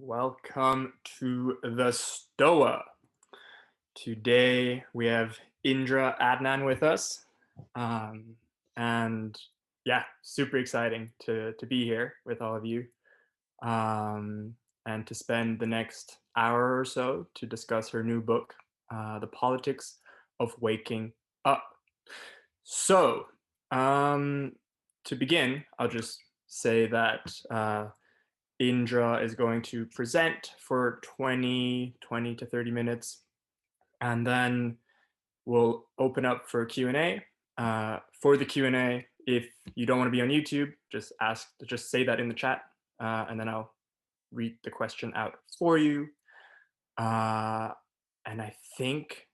Welcome to the Stoa. Today we have Indra Adnan with us. And yeah, super exciting to be here with all of you and to spend the next hour or so to discuss her new book, The Politics of Waking Up. So, to begin, I'll just say that Indra is going to present for 20 to 30 minutes, and then we'll open up for Q&A. For the Q&A, if you don't want to be on YouTube, just say that in the chat, and then I'll read the question out for you. And I think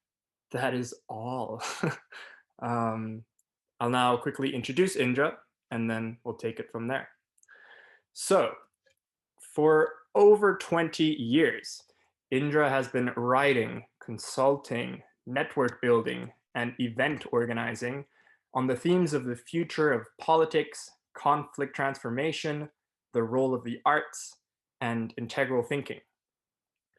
that is all. I'll now quickly introduce Indra, and then we'll take it from there. So, for over 20 years, Indra has been writing, consulting, network building, and event organizing on the themes of the future of politics, conflict transformation, the role of the arts, and integral thinking.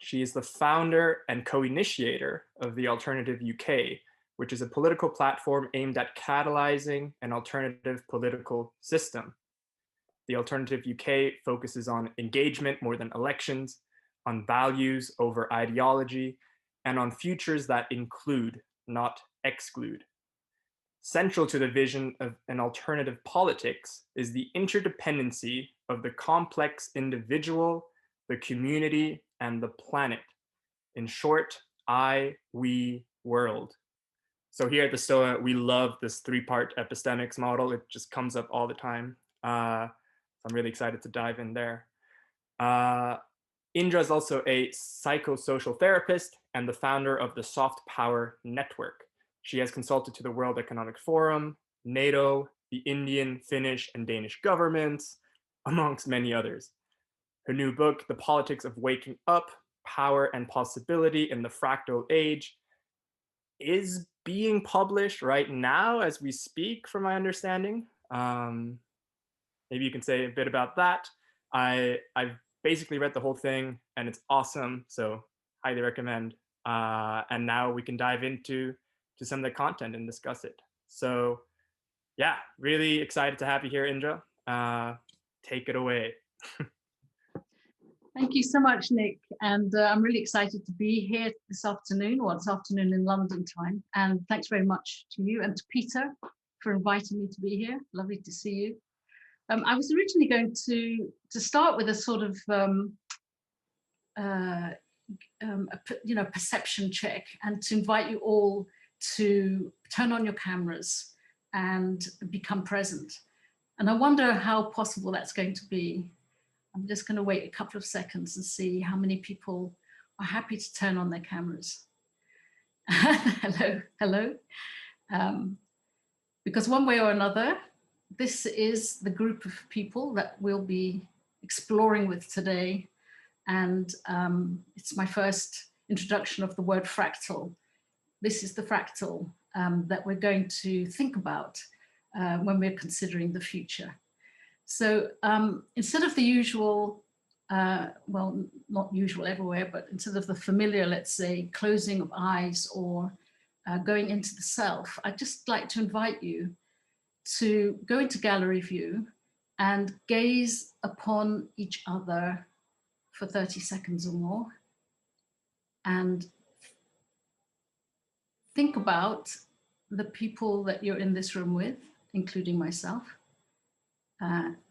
She is the founder and co-initiator of the Alternative UK, which is a political platform aimed at catalyzing an alternative political system. The Alternative UK focuses on engagement more than elections, on values over ideology, and on futures that include, not exclude. Central to the vision of an alternative politics is the interdependency of the complex individual, the community, and the planet. In short, I, we, world. So here at the Stoa, we love this three-part epistemics model. It just comes up all the time. So I'm really excited to dive in there. Indra is also a psychosocial therapist and the founder of the Soft Power Network. She has consulted to the World Economic Forum, NATO, the Indian, Finnish, and Danish governments, amongst many others. Her new book, The Politics of Waking Up, Power and Possibility in the Fractal Age, is being published right now as we speak, from my understanding. Maybe you can say a bit about that. I've basically read the whole thing and it's awesome, so highly recommend. And now we can dive into some of the content and discuss it. So yeah, really excited to have you here, Indra. Take it away. Thank you so much, Nick. And I'm really excited to be here this afternoon, or this afternoon in London time. And thanks very much to you and to Peter for inviting me to be here. Lovely to see you. I was originally going to start with a sort of perception check, and to invite you all to turn on your cameras and become present. And I wonder how possible that's going to be. I'm just going to wait a couple of seconds and see how many people are happy to turn on their cameras. Hello. Because one way or another, this is the group of people that we'll be exploring with today. And it's my first introduction of the word fractal. This is the fractal that we're going to think about when we're considering the future. So instead of the usual, well, not usual everywhere, but instead of the familiar, let's say, closing of eyes or going into the self, I'd just like to invite you to go into gallery view and gaze upon each other for 30 seconds or more, and think about the people that you're in this room with, including myself,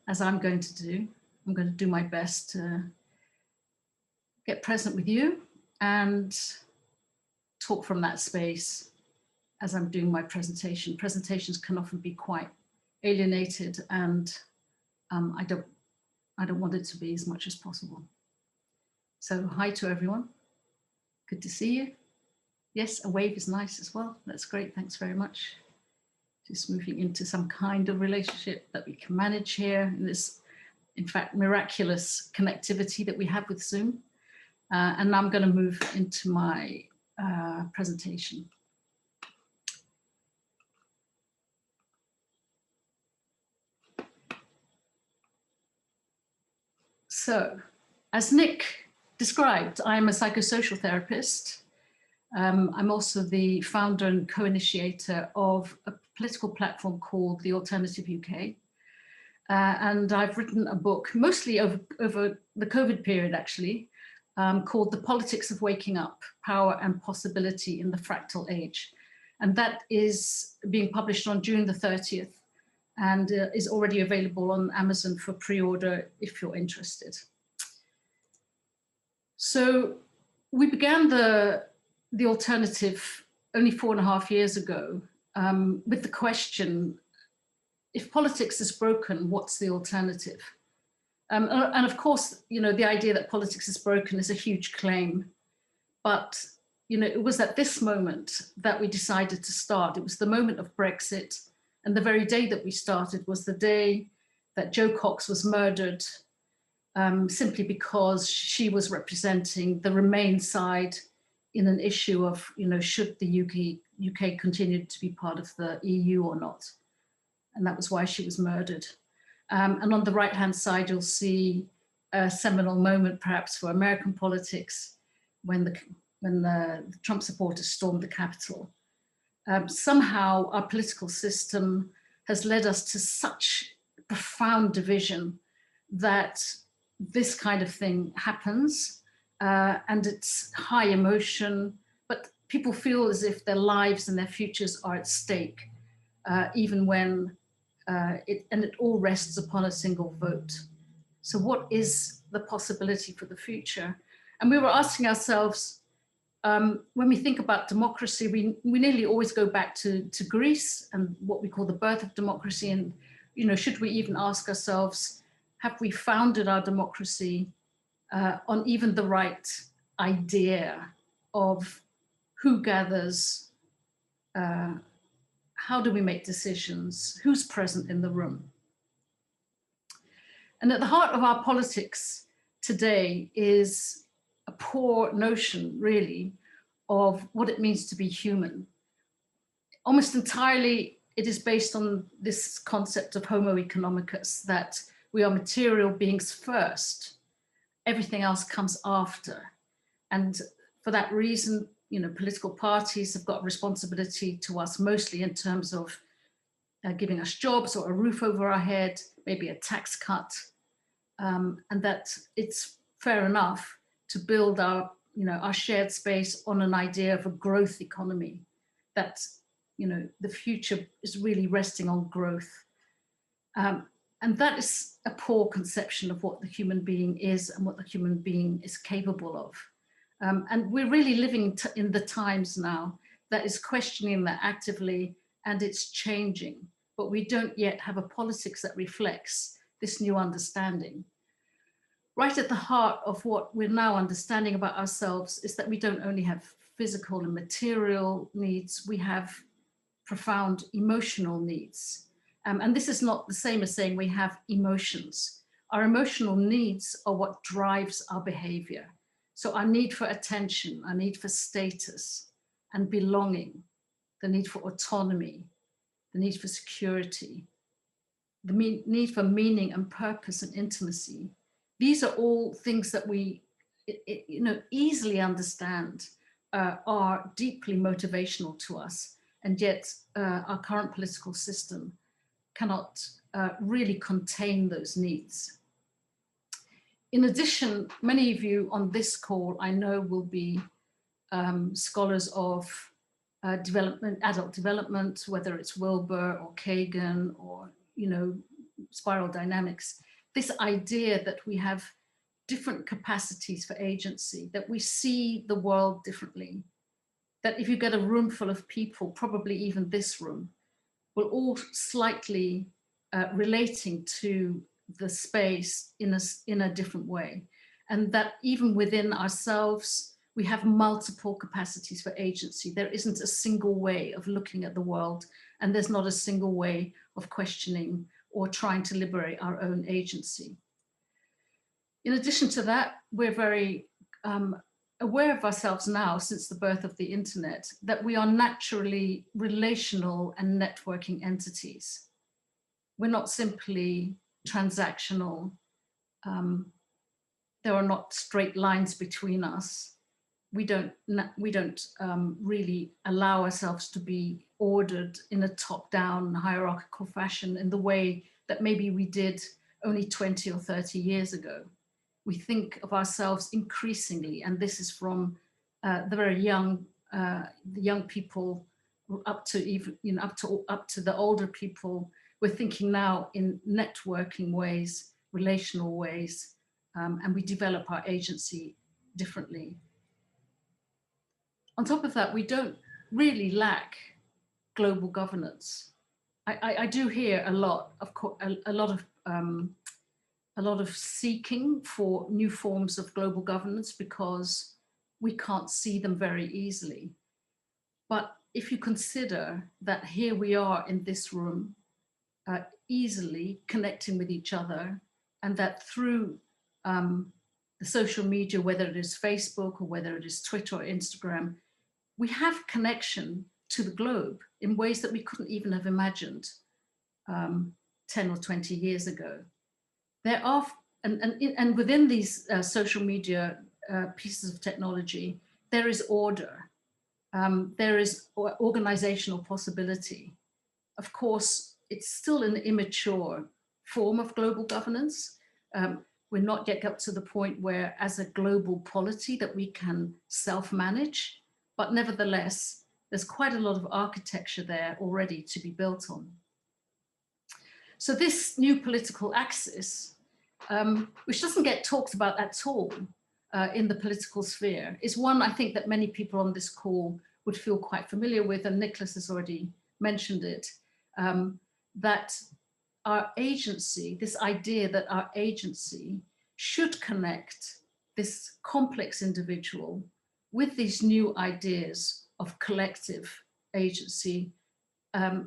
as I'm going to do. I'm going to do my best to get present with you and talk from that space as I'm doing my presentation. Presentations can often be quite alienated, and I don't want it to be as much as possible. So hi to everyone. Good to see you. Yes, a wave is nice as well. That's great. Thanks very much. Just moving into some kind of relationship that we can manage here in this, in fact, miraculous connectivity that we have with Zoom. And now I'm going to move into my presentation. So, as Nick described. I'm a psychosocial therapist. I'm also the founder and co-initiator of a political platform called The Alternative UK. And I've written a book, mostly over the COVID period, actually, called The Politics of Waking Up, Power and Possibility in the Fractal Age. And that is being published on June the 30th and is already available on Amazon for pre-order if you're interested. So we began the alternative only 4.5 years ago with the question, if politics is broken, what's the alternative? And of course, you know, the idea that politics is broken is a huge claim, but you know, it was at this moment that we decided to start. It was the moment of Brexit, and the very day that we started was the day that Jo Cox was murdered, simply because she was representing the Remain side in an issue of, you know, should the UK continue to be part of the EU or not? And that was why she was murdered. And on the right-hand side, you'll see a seminal moment, perhaps, for American politics when the Trump supporters stormed the Capitol. Somehow, our political system has led us to such profound division that this kind of thing happens, and it's high emotion, but people feel as if their lives and their futures are at stake, even when it all rests upon a single vote. So what is the possibility for the future? And we were asking ourselves, when we think about democracy, we nearly always go back to Greece and what we call the birth of democracy. And, you know, should we even ask ourselves, have we founded our democracy on even the right idea of who gathers, how do we make decisions, who's present in the room? And at the heart of our politics today is a poor notion, really, of what it means to be human. Almost entirely, it is based on this concept of Homo economicus, that we are material beings first, everything else comes after. And for that reason, you know, political parties have got responsibility to us, mostly in terms of giving us jobs or a roof over our head, maybe a tax cut, and that it's fair enough to build our, you know, our shared space on an idea of a growth economy, that, you know, the future is really resting on growth. And that is a poor conception of what the human being is and what the human being is capable of. And we're really living in the times now that is questioning that actively, and it's changing, but we don't yet have a politics that reflects this new understanding. Right at the heart of what we're now understanding about ourselves is that we don't only have physical and material needs, we have profound emotional needs. And this is not the same as saying we have emotions. Our emotional needs are what drives our behavior. So our need for attention, our need for status and belonging, the need for autonomy, the need for security, the need for meaning and purpose and intimacy. These are all things that we, you know, easily understand are deeply motivational to us, and yet our current political system cannot really contain those needs. In addition, many of you on this call, I know, will be scholars of adult development, whether it's Wilber or Kagan or, you know, spiral dynamics. This idea that we have different capacities for agency, that we see the world differently, that if you get a room full of people, probably even this room, will all slightly relating to the space in a different way. And that even within ourselves, we have multiple capacities for agency. There isn't a single way of looking at the world, and there's not a single way of questioning or trying to liberate our own agency. In addition to that, we're very aware of ourselves now, since the birth of the internet, that we are naturally relational and networking entities. We're not simply transactional there are not straight lines between us. We don't really allow ourselves to be ordered in a top-down hierarchical fashion in the way that maybe we did only 20 or 30 years ago. We think of ourselves increasingly, and this is from the very young, the young people up to even, you know, up to the older people. We're thinking now in networking ways, relational ways, and we develop our agency differently. On top of that, we don't really lack global governance. I do hear a lot of seeking for new forms of global governance because we can't see them very easily. But if you consider that here we are in this room, easily connecting with each other, and that through the social media, whether it is Facebook or whether it is Twitter or Instagram, we have connection to the globe in ways that we couldn't even have imagined 10 or 20 years ago. There are, and within these social media pieces of technology, there is order, there is organizational possibility. Of course, it's still an immature form of global governance. We're not yet up to the point where, as a global polity, that we can self-manage, but nevertheless, there's quite a lot of architecture there already to be built on. So this new political axis, which doesn't get talked about at all in the political sphere, is one I think that many people on this call would feel quite familiar with, and Nicholas has already mentioned it, that our agency, this idea that our agency should connect this complex individual with these new ideas of collective agency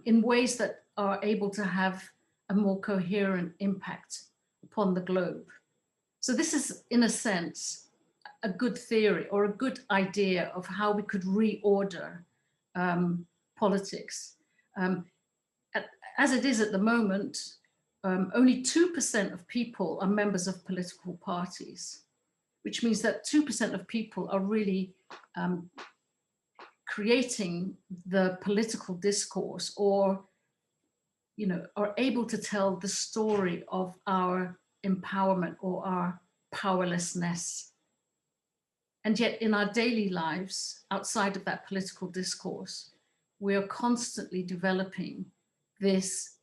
in ways that are able to have a more coherent impact upon the globe. So this is, in a sense, a good theory or a good idea of how we could reorder politics. As it is at the moment, only 2% of people are members of political parties, which means that 2% of people are really creating the political discourse, or, you know, are able to tell the story of our empowerment or our powerlessness. And yet in our daily lives, outside of that political discourse, we are constantly developing this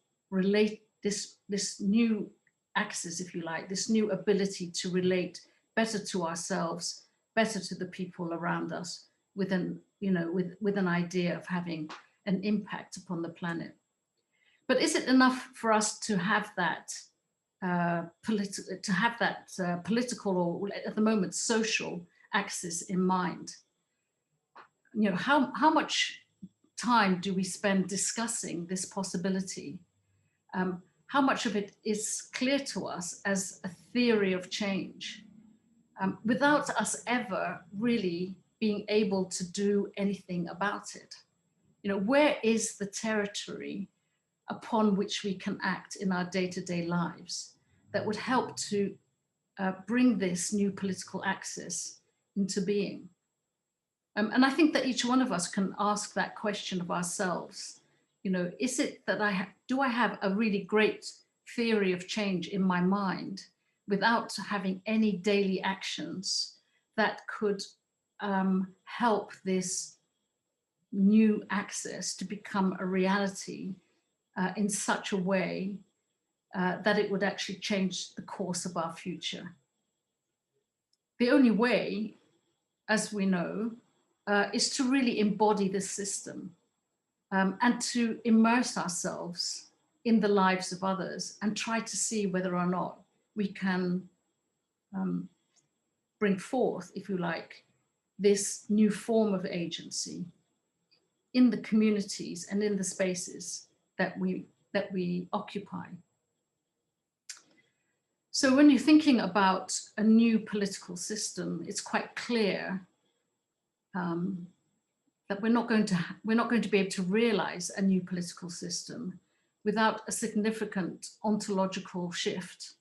new axis, if you like, this new ability to relate better to ourselves, better to the people around us, with an idea of having an impact upon the planet. But is it enough for us to have that political, or at the moment social axis in mind? You know, how much time do we spend discussing this possibility? How much of it is clear to us as a theory of change, without us ever really being able to do anything about it? You know, where is the territory upon which we can act in our day-to-day lives that would help to bring this new political axis into being? And I think that each one of us can ask that question of ourselves. You know, is it that do I have a really great theory of change in my mind without having any daily actions that could help this new access to become a reality in such a way that it would actually change the course of our future? The only way, as we know, is to really embody this system and to immerse ourselves in the lives of others and try to see whether or not we can bring forth, if you like, this new form of agency in the communities and in the spaces that we occupy. So when you're thinking about a new political system, it's quite clear that we're not going to be able to realize a new political system without a significant ontological shift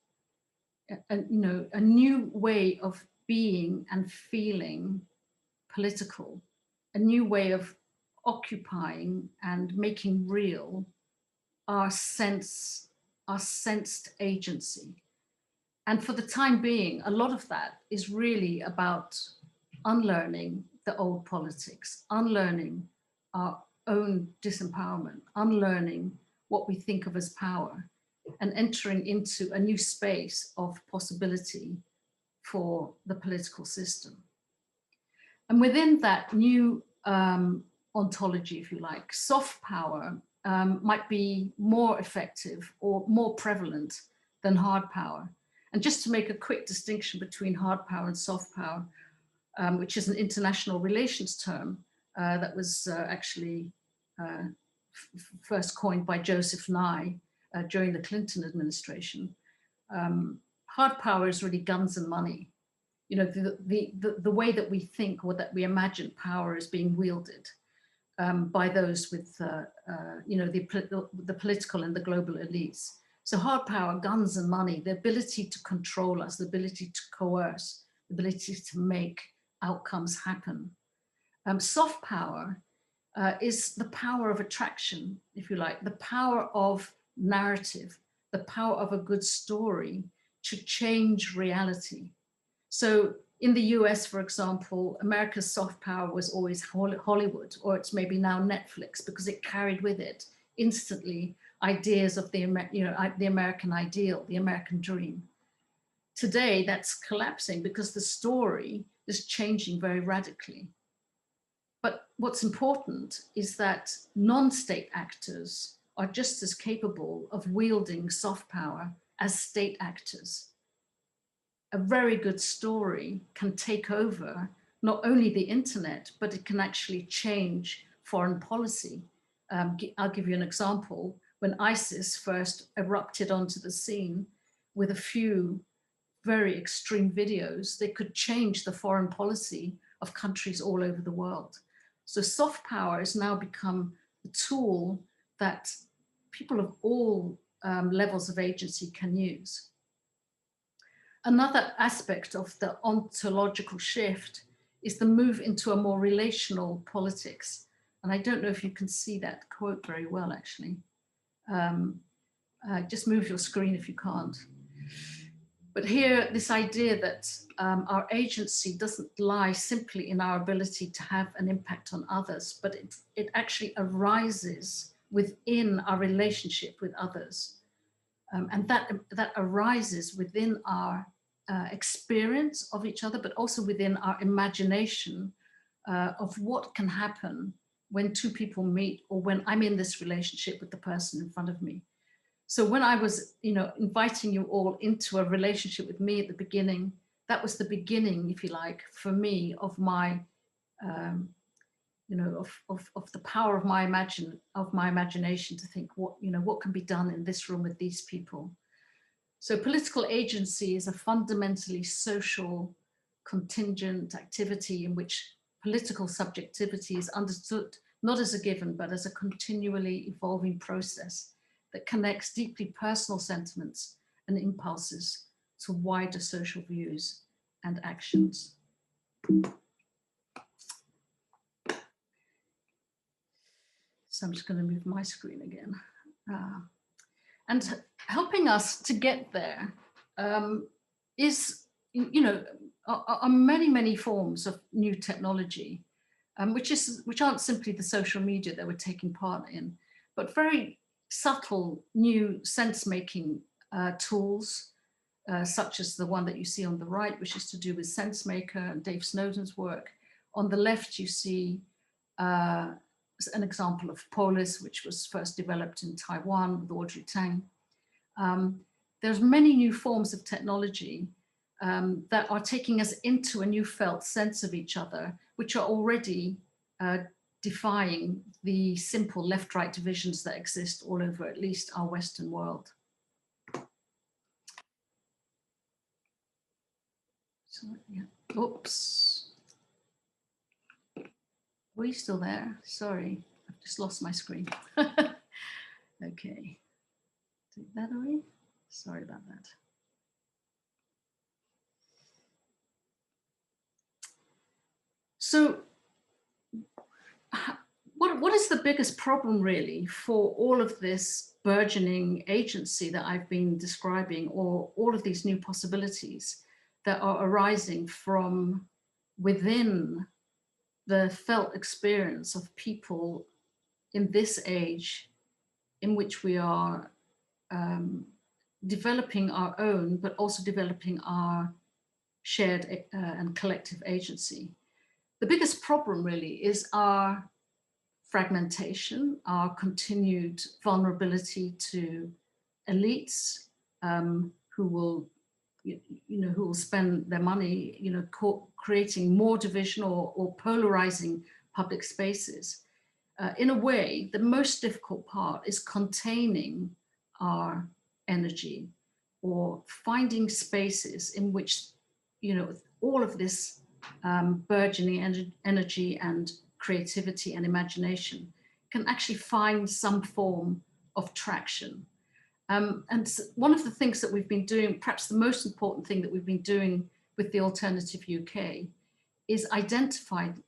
a new way of being and feeling political, a new way of occupying and making real our sensed agency. And for the time being, a lot of that is really about unlearning the old politics, unlearning our own disempowerment, unlearning what we think of as power, and entering into a new space of possibility for the political system. And within that new ontology, if you like, soft power might be more effective or more prevalent than hard power. And just to make a quick distinction between hard power and soft power, which is an international relations term that was actually first coined by Joseph Nye during the Clinton administration. Hard power is really guns and money. You know, the way that we think or that we imagine power is being wielded by those with, you know, the political and the global elites. So hard power, guns and money, the ability to control us, the ability to coerce, the ability to make outcomes happen. Soft power is the power of attraction, if you like, the power of narrative, the power of a good story to change reality. So in the US, for example, America's soft power was always Hollywood, or it's maybe now Netflix, because it carried with it instantly ideas of the American ideal, the American dream. Today, that's collapsing because the story is changing very radically. But what's important is that non-state actors are just as capable of wielding soft power as state actors. A very good story can take over not only the internet, but it can actually change foreign policy. I'll give you an example. When ISIS first erupted onto the scene with a few very extreme videos, they could change the foreign policy of countries all over the world. So soft power has now become a tool that people of all levels of agency can use. Another aspect of the ontological shift is the move into a more relational politics. And I don't know if you can see that quote very well, actually. Just move your screen if you can't. But here, this idea that our agency doesn't lie simply in our ability to have an impact on others, but it actually arises within our relationship with others. And that arises within our experience of each other, but also within our imagination of what can happen when two people meet, or when I'm in this relationship with the person in front of me. So when I was, inviting you all into a relationship with me at the beginning, that was the beginning, if you like, for me of my, of the power of my imagination to think what can be done in this room with these people. So political agency is a fundamentally social contingent activity in which political subjectivity is understood not as a given, but as a continually evolving process that connects deeply personal sentiments and impulses to wider social views and actions. So I'm just going to move my screen again. And helping us to get there is, are many, many forms of new technology, which aren't simply the social media that we're taking part in, but very subtle new sense-making tools, such as the one that you see on the right, which is to do with SenseMaker and Dave Snowden's work. On the left, you see an example of Polis, which was first developed in Taiwan with Audrey Tang. There's many new forms of technology that are taking us into a new felt sense of each other, which are already defying the simple left-right divisions that exist all over at least our Western world. So, yeah. Oops. Were you still there? Sorry, I've just lost my screen. Okay, take that away. Sorry about that. So what is the biggest problem really for all of this burgeoning agency that I've been describing, or all of these new possibilities that are arising from within the felt experience of people in this age in which we are developing our own, but also developing our shared and collective agency? The biggest problem really is our fragmentation, our continued vulnerability to elites who will, who will spend their money, creating more division or polarizing public spaces. In a way, the most difficult part is containing our energy, or finding spaces in which, all of this burgeoning energy and creativity and imagination can actually find some form of traction. And one of the things that we've been doing, perhaps the most important thing that we've been doing with the Alternative UK, is identifying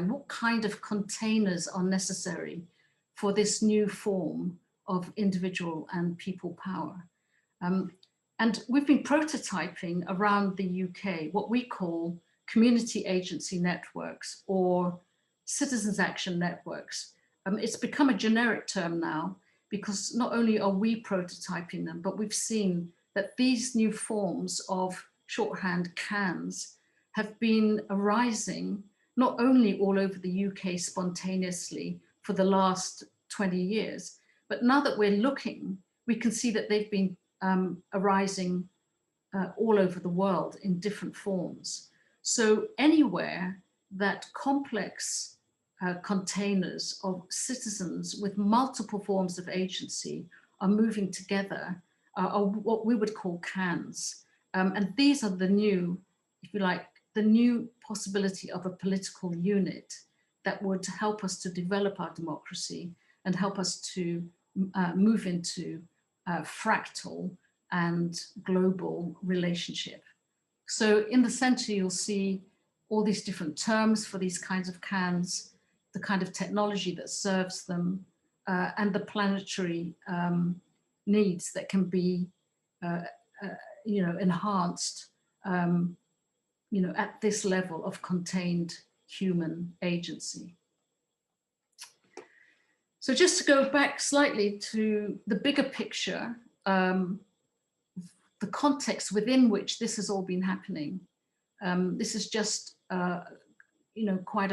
what kind of containers are necessary for this new form of individual and people power. And we've been prototyping around the UK what we call community agency networks, or citizens action networks. It's become a generic term now, because not only are we prototyping them, but we've seen that these new forms of shorthand CANs have been arising not only all over the UK spontaneously for the last 20 years, but now that we're looking, we can see that they've been arising all over the world in different forms. So anywhere that complex containers of citizens with multiple forms of agency are moving together are what we would call CANs. And these are the new, if you like, the new possibility of a political unit that would help us to develop our democracy and help us to move into fractal and global relationship. So in the center, you'll see all these different terms for these kinds of CANs, the kind of technology that serves them, and the planetary needs that can be, enhanced, at this level of contained human agency. So just to go back slightly to the bigger picture, the context within which this has all been happening. This is just, quite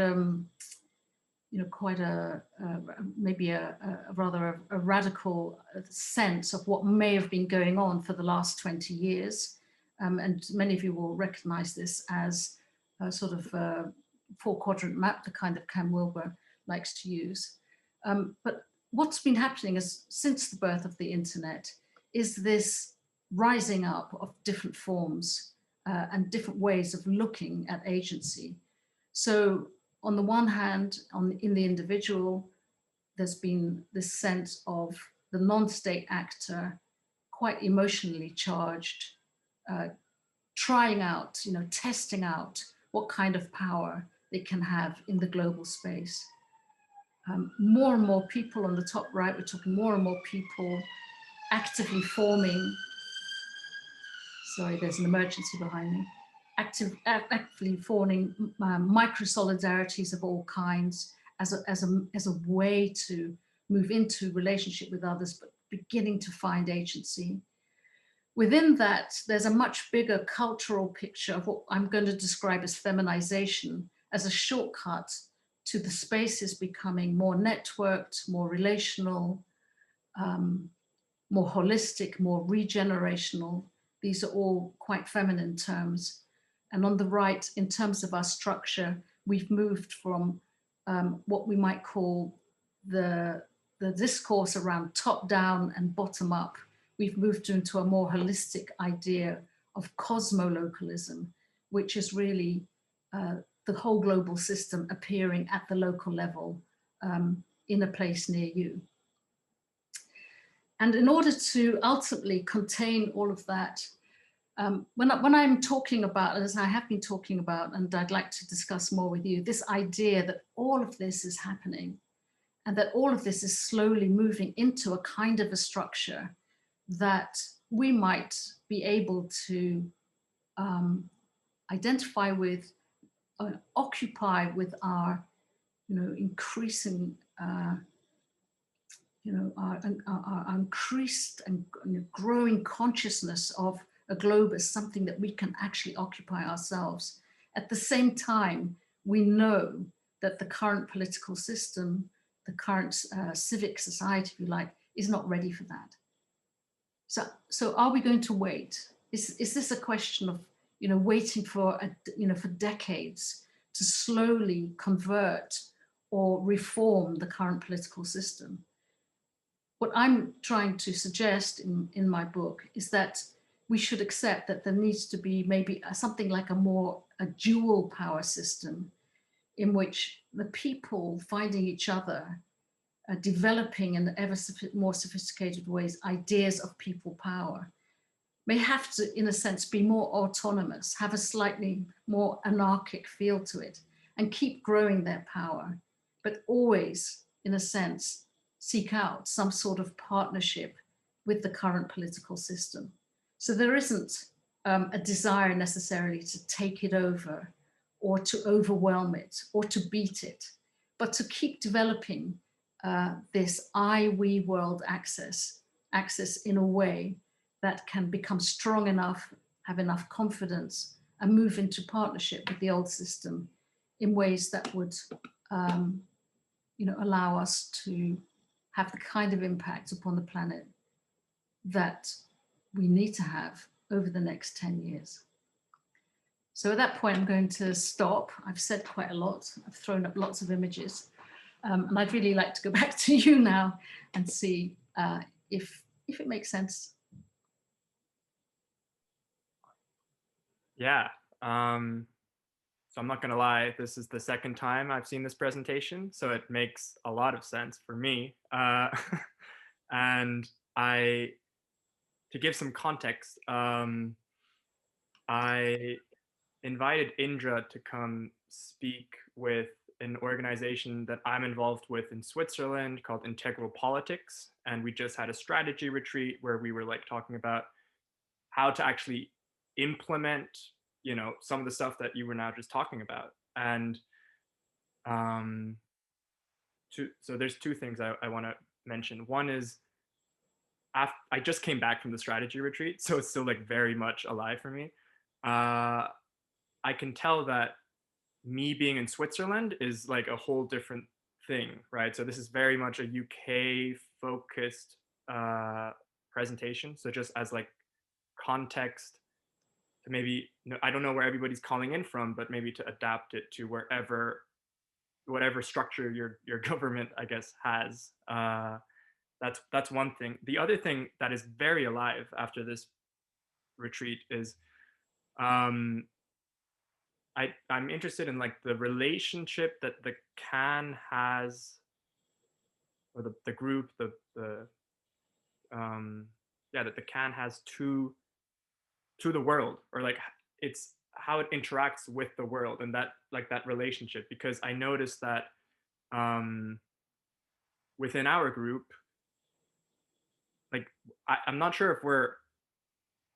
maybe a rather a radical sense of what may have been going on for the last 20 years. And many of you will recognize this as a sort of four-quadrant map, the kind that Cam Wilber likes to use. But what's been happening is, since the birth of the internet, is this rising up of different forms and different ways of looking at agency. So on the one hand, in the individual, there's been this sense of the non-state actor, quite emotionally charged, trying out, testing out what kind of power they can have in the global space. More and more people on the top right, we're talking more and more people actively forming, sorry, there's an emergency behind me, actively forming micro-solidarities of all kinds as a way to move into relationship with others, but beginning to find agency. Within that, there's a much bigger cultural picture of what I'm going to describe as feminization, as a shortcut to the spaces becoming more networked, more relational, more holistic, more regenerational. These are all quite feminine terms. And on the right, in terms of our structure, we've moved from what we might call the discourse around top down and bottom up. We've moved into a more holistic idea of cosmolocalism, which is really the whole global system appearing at the local level in a place near you. And in order to ultimately contain all of that, When I'm talking about, as I have been talking about, and I'd like to discuss more with you, this idea that all of this is happening and that all of this is slowly moving into a kind of a structure that we might be able to identify with, occupy with our, increasing, our increased and growing consciousness of a globe as something that we can actually occupy ourselves. At the same time, we know that the current political system, the current civic society, if you like, is not ready for that. So are we going to wait? Is this a question of, waiting for, for decades to slowly convert or reform the current political system? What I'm trying to suggest in my book is that we should accept that there needs to be maybe something like a dual power system in which the people finding each other, developing in ever more sophisticated ways, ideas of people power, may have to, in a sense, be more autonomous, have a slightly more anarchic feel to it, and keep growing their power, but always, in a sense, seek out some sort of partnership with the current political system. So there isn't a desire necessarily to take it over or to overwhelm it or to beat it, but to keep developing this I-we world access in a way that can become strong enough, have enough confidence, and move into partnership with the old system in ways that would allow us to have the kind of impact upon the planet that we need to have over the next 10 years. So at that point, I'm going to stop. I've said quite a lot. I've thrown up lots of images. And I'd really like to go back to you now and see if it makes sense. Yeah. So I'm not going to lie, this is the second time I've seen this presentation, so it makes a lot of sense for me. And to give some context, I invited Indra to come speak with an organization that I'm involved with in Switzerland called Integral Politics. And we just had a strategy retreat where we were like talking about how to actually implement, some of the stuff that you were now just talking about. And so there's two things I want to mention. One is I just came back from the strategy retreat, so it's still like very much alive for me. I can tell that me being in Switzerland is like a whole different thing, right? So this is very much a UK focused presentation. So just as like context to maybe, I don't know where everybody's calling in from, but maybe to adapt it to whatever structure your government, I guess, has. That's one thing. The other thing that is very alive after this retreat is I'm interested in like the relationship that the can has, or the group, that the can has to the world, or like it's how it interacts with the world, and that like that relationship. Because I noticed that within our group, like I'm not sure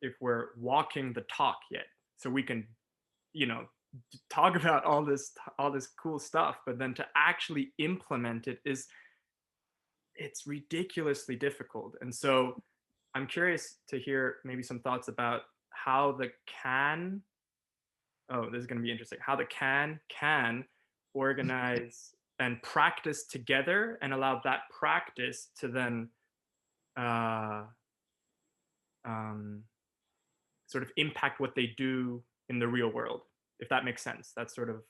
if we're walking the talk yet, so we can talk about all this cool stuff, but then to actually implement it it's ridiculously difficult. And so I'm curious to hear maybe some thoughts about how the can this is going to be interesting, how the can organize and practice together and allow that practice to then sort of impact what they do in the real world, if that makes sense. That's sort of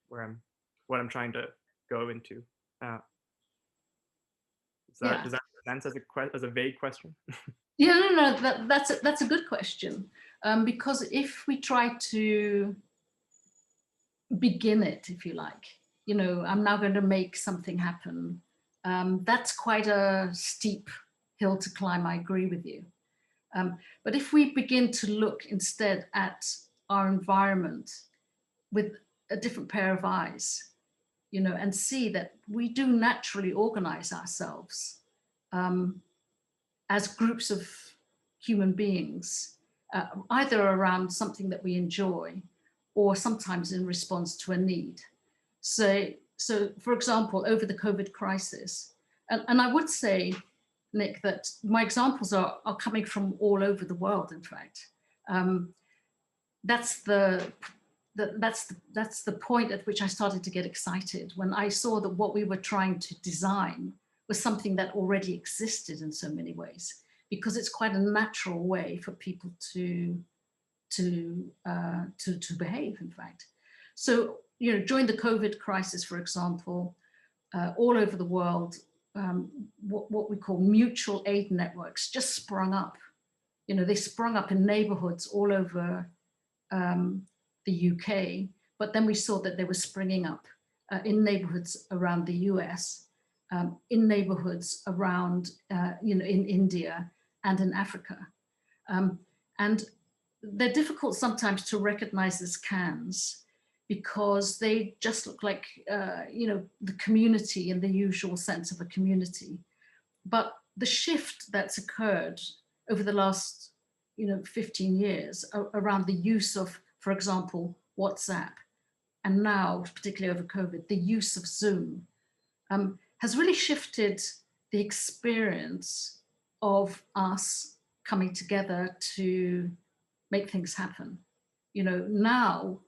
what I'm trying to go into. Does that make sense as a vague question? Yeah, no, that's a good question, because if we try to begin it, if you like, I'm now going to make something happen. That's quite a steep hill to climb. I agree with you. But if we begin to look instead at our environment with a different pair of eyes, and see that we do naturally organize ourselves as groups of human beings, either around something that we enjoy or sometimes in response to a need. So for example, over the COVID crisis, and I would say, Nick, that my examples are coming from all over the world, in fact. That's the point at which I started to get excited, when I saw that what we were trying to design was something that already existed in so many ways, because it's quite a natural way for people to behave, in fact. So, during the COVID crisis, for example, all over the world, what we call mutual aid networks just sprung up. They sprung up in neighborhoods all over the UK, but then we saw that they were springing up in neighborhoods around the US, in neighborhoods around, in India and in Africa. And they're difficult sometimes to recognize as cans, because they just look like, the community in the usual sense of a community. But the shift that's occurred over the last 15 years around the use of, for example, WhatsApp, and now, particularly over COVID, the use of Zoom, has really shifted the experience of us coming together to make things happen. Now,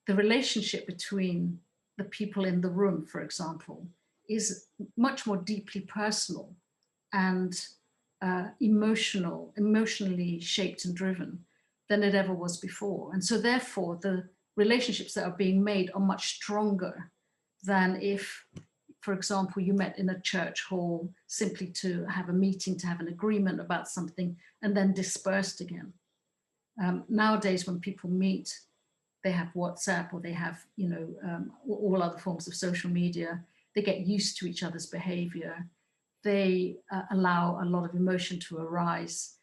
the relationship between the people in the room, for example, is much more deeply personal and emotionally shaped and driven than it ever was before. And so therefore, the relationships that are being made are much stronger than if, for example, you met in a church hall simply to have a meeting, to have an agreement about something, and then dispersed again. Nowadays, when people meet, they have WhatsApp, or they have, all other forms of social media. They get used to each other's behavior. They allow a lot of emotion to arise.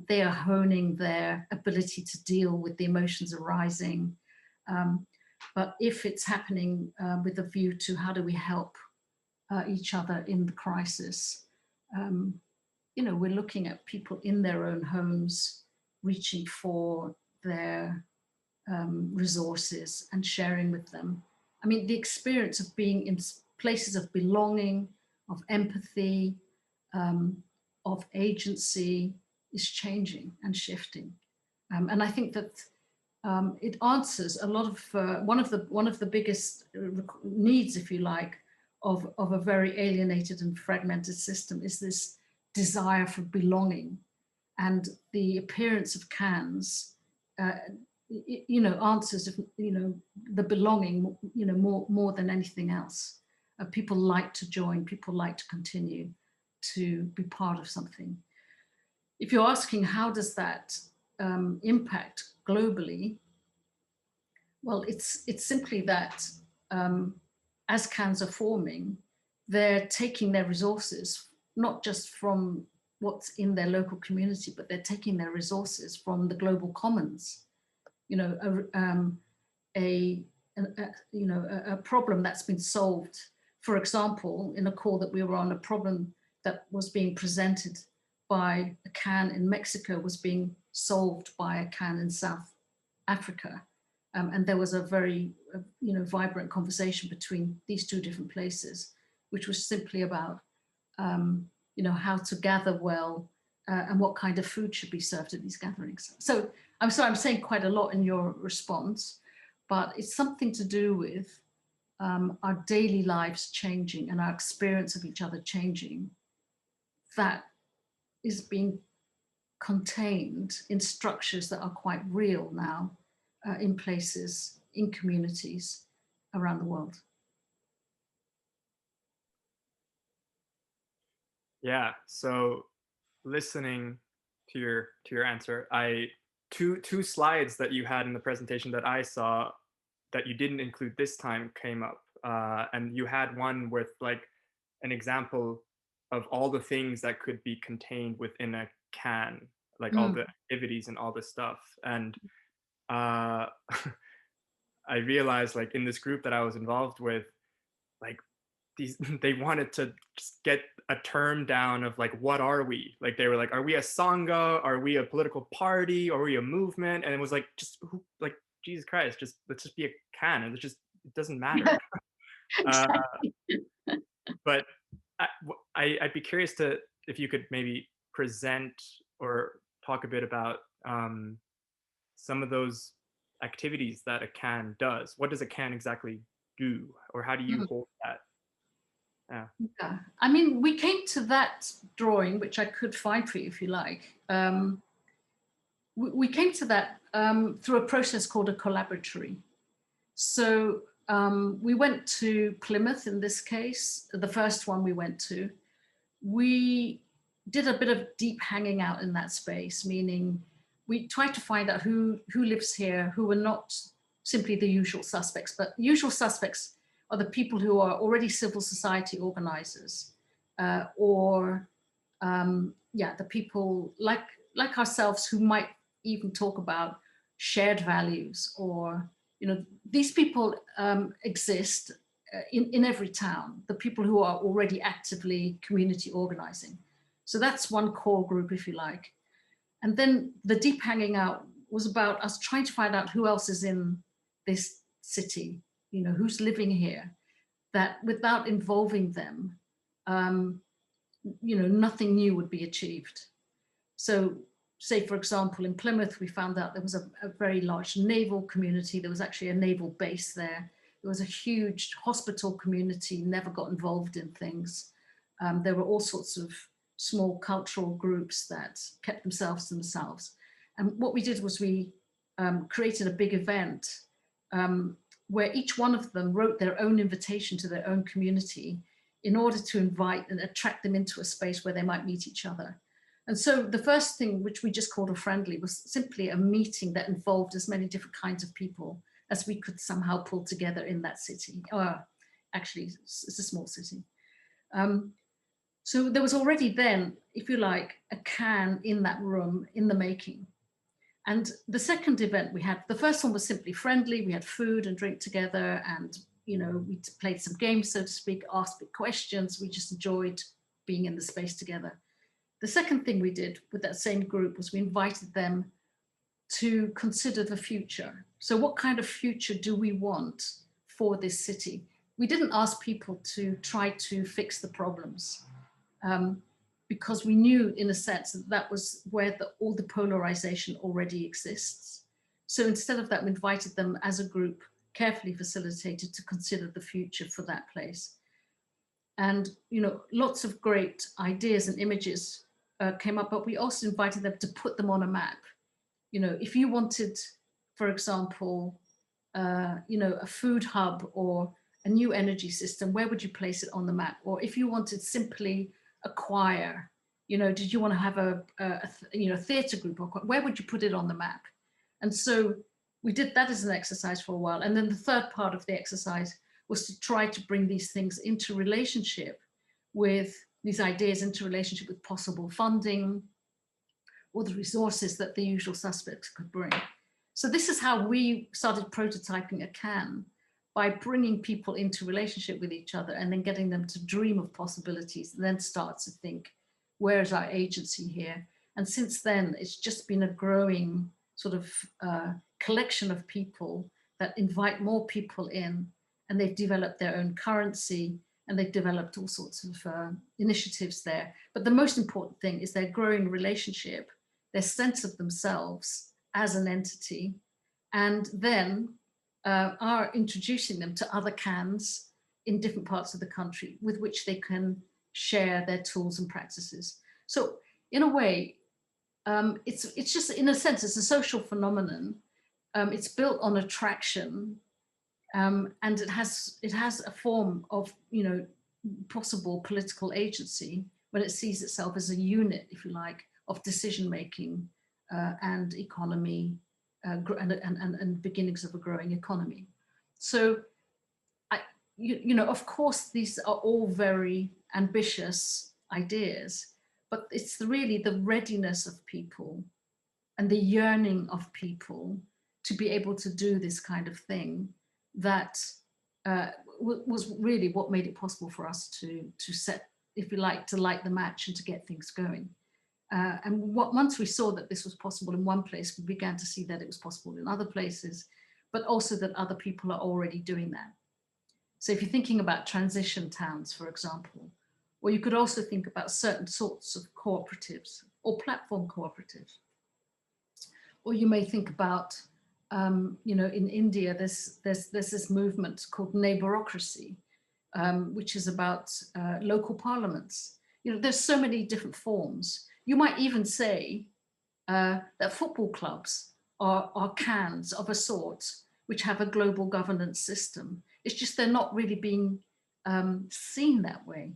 They are honing their ability to deal with the emotions arising. But if it's happening with a view to how do we help each other in the crisis, we're looking at people in their own homes, reaching for their resources and sharing with them. I mean, the experience of being in places of belonging, of empathy, of agency is changing and shifting. And I think that it answers a lot of one of the biggest needs, if you like, of a very alienated and fragmented system, is this desire for belonging. And the appearance of cans, answers, the belonging, more than anything else. People like to join, people like to continue to be part of something. If you're asking how does that impact globally, well, it's simply that as cans are forming, they're taking their resources, not just from what's in their local community, but they're taking their resources from the global commons. A problem that's been solved, for example, in a call that we were on, a problem that was being presented by a can in Mexico was being solved by a can in South Africa. And there was a very, vibrant conversation between these two different places, which was simply about, how to gather well and what kind of food should be served at these gatherings. So I'm sorry, I'm saying quite a lot in your response, but it's something to do with our daily lives changing and our experience of each other changing, that is being contained in structures that are quite real now, in places, in communities around the world. Yeah, so listening to your answer, two slides that you had in the presentation that I saw that you didn't include this time came up, and you had one with like an example of all the things that could be contained within a can, like all Mm. the activities and all this stuff. And uh, I realized like in this group that I was involved with, like these they wanted to just get a term down of like what are we, like they were like, are we a sangha, are we a political party, are we a movement? And it was like, just who, like, Jesus Christ, just let's just be a can, and it doesn't matter. uh, Exactly. but I'd be curious to if you could maybe present or talk a bit about some of those activities that a can does. What does a can exactly do, or how do you Mm. hold that? Yeah. Yeah. I mean, we came to that drawing, which I could find for you if you like. We came to that through a process called a collaboratory. So we went to Plymouth in this case, the first one we went to. We did a bit of deep hanging out in that space, meaning we tried to find out who lives here, who were not simply the usual suspects, but usual suspects are the people who are already civil society organizers, or the people like ourselves who might even talk about shared values, or these people exist in every town, the people who are already actively community organizing. So that's one core group, if you like. And then the deep hanging out was about us trying to find out who else is in this city, who's living here, that without involving them, um, nothing new would be achieved. So say, for example, in Plymouth, we found out there was a very large naval community. There was actually a naval base there. There was a huge hospital community, never got involved in things. There were all sorts of small cultural groups that kept themselves to themselves. And what we did was we created a big event where each one of them wrote their own invitation to their own community in order to invite and attract them into a space where they might meet each other. And so the first thing, which we just called a friendly, was simply a meeting that involved as many different kinds of people as we could somehow pull together in that city. Actually, it's a small city. So there was already then, if you like, a can in that room in the making. And the second event we had, the first one was simply friendly. We had food and drink together, and we played some games, so to speak, asked big questions. We just enjoyed being in the space together. The second thing we did with that same group was we invited them to consider the future. So what kind of future do we want for this city? We didn't ask people to try to fix the problems, because we knew, in a sense, that that was where all the polarization already exists. So instead of that, we invited them as a group, carefully facilitated, to consider the future for that place. And lots of great ideas and images came up, but we also invited them to put them on a map. If you wanted, for example, a food hub or a new energy system, where would you place it on the map? Or if you wanted simply a choir, did you want to have a theatre group, or where would you put it on the map? And so we did that as an exercise for a while. And then the third part of the exercise was to try to bring these things into relationship with these ideas, into relationship with possible funding or the resources that the usual suspects could bring. So this is how we started prototyping a can, by bringing people into relationship with each other and then getting them to dream of possibilities, and then start to think, where is our agency here? And since then, it's just been a growing sort of collection of people that invite more people in, and they've developed their own currency, and they've developed all sorts of initiatives there. But the most important thing is their growing relationship, their sense of themselves as an entity, and then are introducing them to other cans in different parts of the country with which they can share their tools and practices. So in a way, it's just, in a sense, it's a social phenomenon. It's built on attraction, and it has a form of possible political agency when it sees itself as a unit, if you like, of decision making and economy, and beginnings of a growing economy. So, of course, these are all very ambitious ideas, but it's really the readiness of people and the yearning of people to be able to do this kind of thing that was really what made it possible for us to set, if you like, to light the match and to get things going. Once we saw that this was possible in one place, we began to see that it was possible in other places, but also that other people are already doing that. So if you're thinking about transition towns, for example, or you could also think about certain sorts of cooperatives or platform cooperatives. Or you may think about, in India, there's this movement called neighborocracy, which is about local parliaments. There's so many different forms. You might even say that football clubs are cans of a sort which have a global governance system. It's just they're not really being seen that way.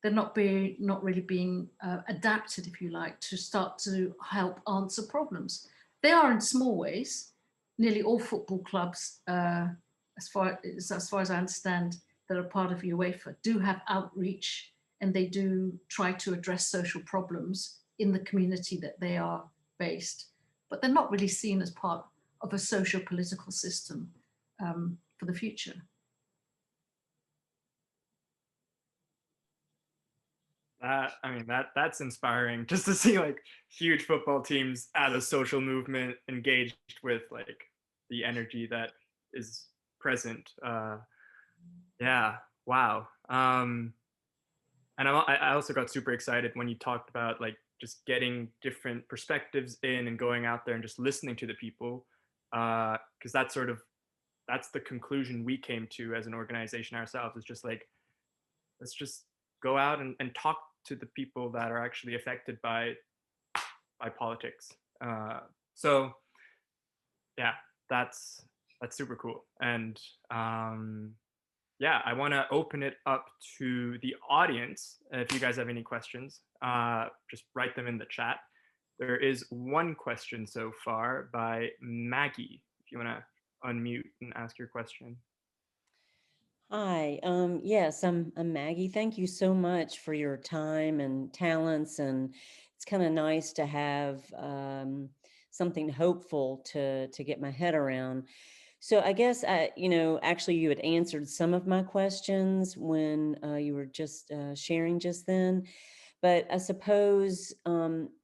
They're not really being adapted, if you like, to start to help answer problems. They are in small ways. Nearly all football clubs, as far as I understand, that are part of UEFA, do have outreach, and they do try to address social problems in the community that they are based. But they're not really seen as part of a social political system for the future. That's inspiring, just to see like huge football teams as a social movement engaged with like the energy that is present. Yeah, wow. And I also got super excited when you talked about like just getting different perspectives in and going out there and just listening to the people, because that's the conclusion we came to as an organization ourselves. Is just like, let's just go out and talk to the people that are actually affected by politics. So yeah, that's super cool. And yeah, I want to open it up to the audience. If you guys have any questions, just write them in the chat. There is one question so far by Maggie. If you want to unmute and ask your question. Hi, yes, I'm Maggie. Thank you so much for your time and talents, and it's kind of nice to have something hopeful to get my head around. So I guess actually you had answered some of my questions when you were just sharing just then. But I suppose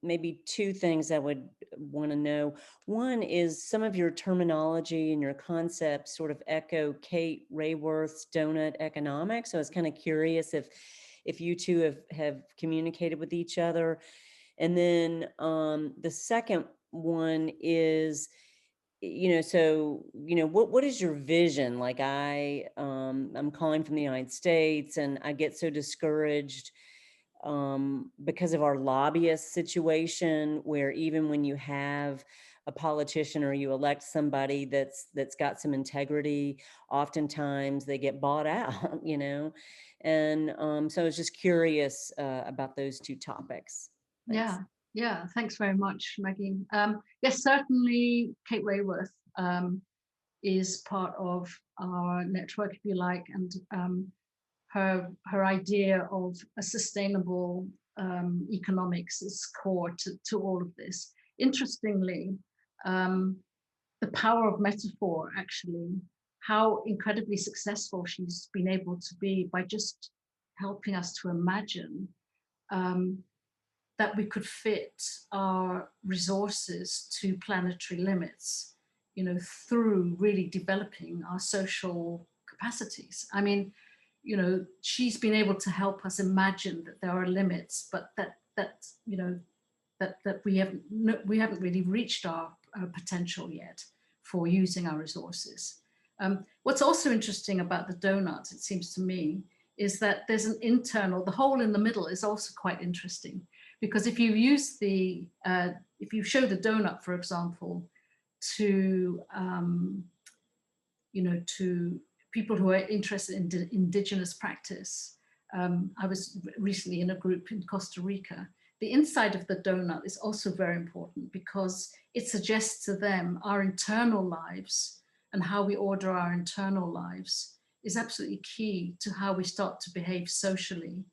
maybe two things I would want to know. One is some of your terminology and your concepts sort of echo Kate Rayworth's donut economics. So I was kind of curious if you two have communicated with each other. And then the second one is, what is your vision? Like I'm calling from the United States, and I get so discouraged because of our lobbyist situation, where even when you have a politician or you elect somebody that's got some integrity, oftentimes they get bought out, And so I was just curious about those two topics. Thanks. Yeah, thanks very much, Maggie. Yes, certainly Kate Rayworth is part of our network, if you like, and her idea of a sustainable economics is core to all of this. Interestingly, the power of metaphor, actually, how incredibly successful she's been able to be by just helping us to imagine that we could fit our resources to planetary limits, through really developing our social capacities. I mean, she's been able to help us imagine that there are limits, but that we haven't really reached our potential yet for using our resources. What's also interesting about the donuts, it seems to me, is that there's an internal, the hole in the middle is also quite interesting, because if you use if you show the donut, for example, to to people who are interested in indigenous practice. I was recently in a group in Costa Rica. The inside of the donut is also very important because it suggests to them our internal lives, and how we order our internal lives is absolutely key to how we start to behave socially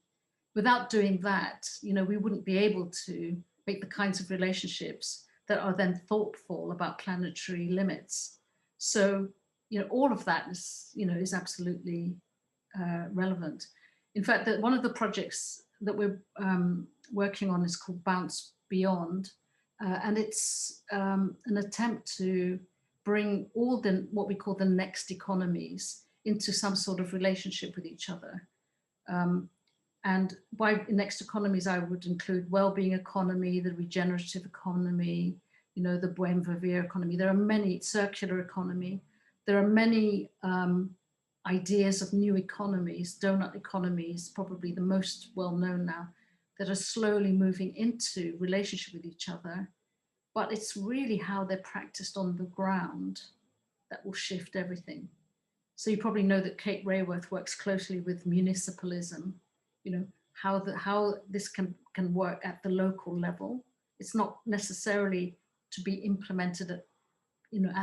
without doing that, we wouldn't be able to make the kinds of relationships that are then thoughtful about planetary limits. So, all of that is absolutely relevant. In fact, one of the projects that we're working on is called Bounce Beyond, and it's an attempt to bring all what we call the next economies into some sort of relationship with each other. And by next economies, I would include well-being economy, the regenerative economy, the buen vivir economy. There are many, circular economy. There are many ideas of new economies. Donut economies, probably the most well-known now, that are slowly moving into relationship with each other. But it's really how they're practiced on the ground that will shift everything. So you probably know that Kate Raworth works closely with municipalism, how this can work at the local level. It's not necessarily to be implemented at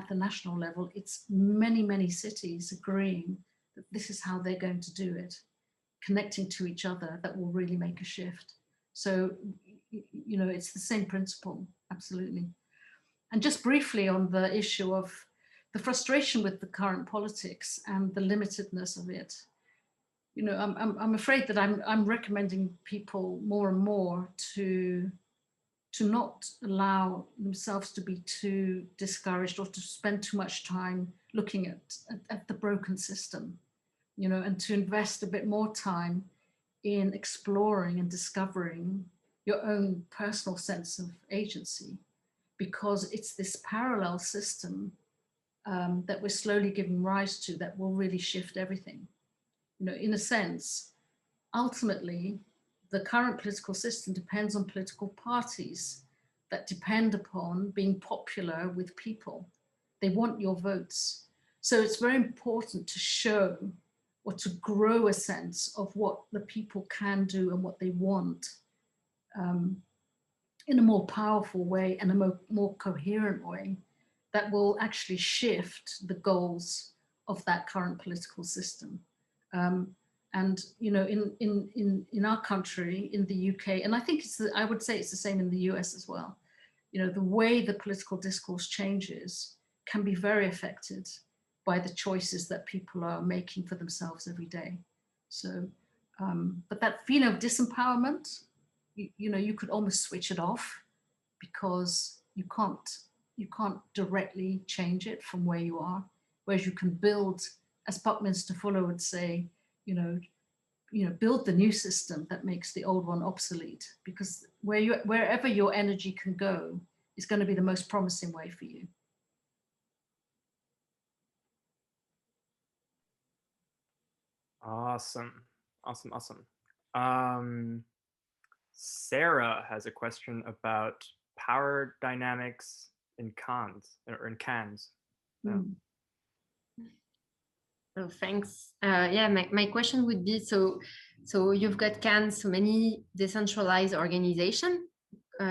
the national level. It's many, many cities agreeing that this is how they're going to do it, connecting to each other, that will really make a shift. So, it's the same principle, absolutely. And just briefly on the issue of the frustration with the current politics and the limitedness of it, I'm afraid that I'm recommending people more and more to not allow themselves to be too discouraged or to spend too much time looking at the broken system, and to invest a bit more time in exploring and discovering your own personal sense of agency, because it's this parallel system that we're slowly giving rise to that will really shift everything. In a sense, ultimately, the current political system depends on political parties that depend upon being popular with people. They want your votes. So it's very important to show or to grow a sense of what the people can do and what they want in a more powerful way and a more coherent way that will actually shift the goals of that current political system. And in our country, in the UK, and I think I would say it's the same in the US as well. The way the political discourse changes can be very affected by the choices that people are making for themselves every day. So, but that feeling of disempowerment, you could almost switch it off, because you can't directly change it from where you are. Whereas you can build, as Buckminster Fuller would say, build the new system that makes the old one obsolete, because wherever your energy can go is going to be the most promising way for you. Awesome. Sarah has a question about power dynamics in cans. Mm. Oh, thanks. Yeah, my question would be, so you've got CANs, so many decentralized organizations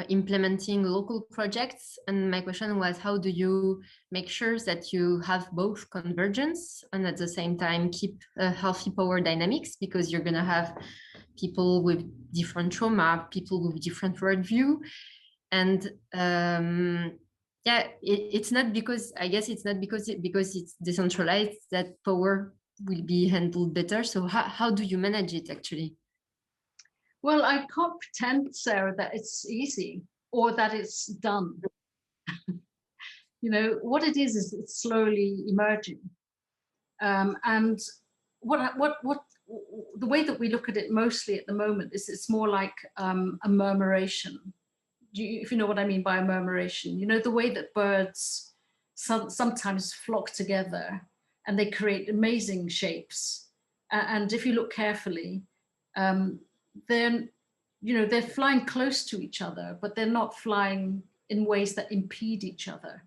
implementing local projects. And my question was, how do you make sure that you have both convergence and at the same time keep a healthy power dynamics? Because you're going to have people with different trauma, people with different worldview. And yeah, it's not because, I guess it's not because it's decentralized that power will be handled better. So how do you manage it actually? Well, I can't pretend, Sarah, that it's easy or that it's done. What it is it's slowly emerging. And what the way that we look at it mostly at the moment is it's more like a murmuration. If you know what I mean by a murmuration, the way that birds sometimes flock together and they create amazing shapes. And if you look carefully, then they're flying close to each other, but they're not flying in ways that impede each other.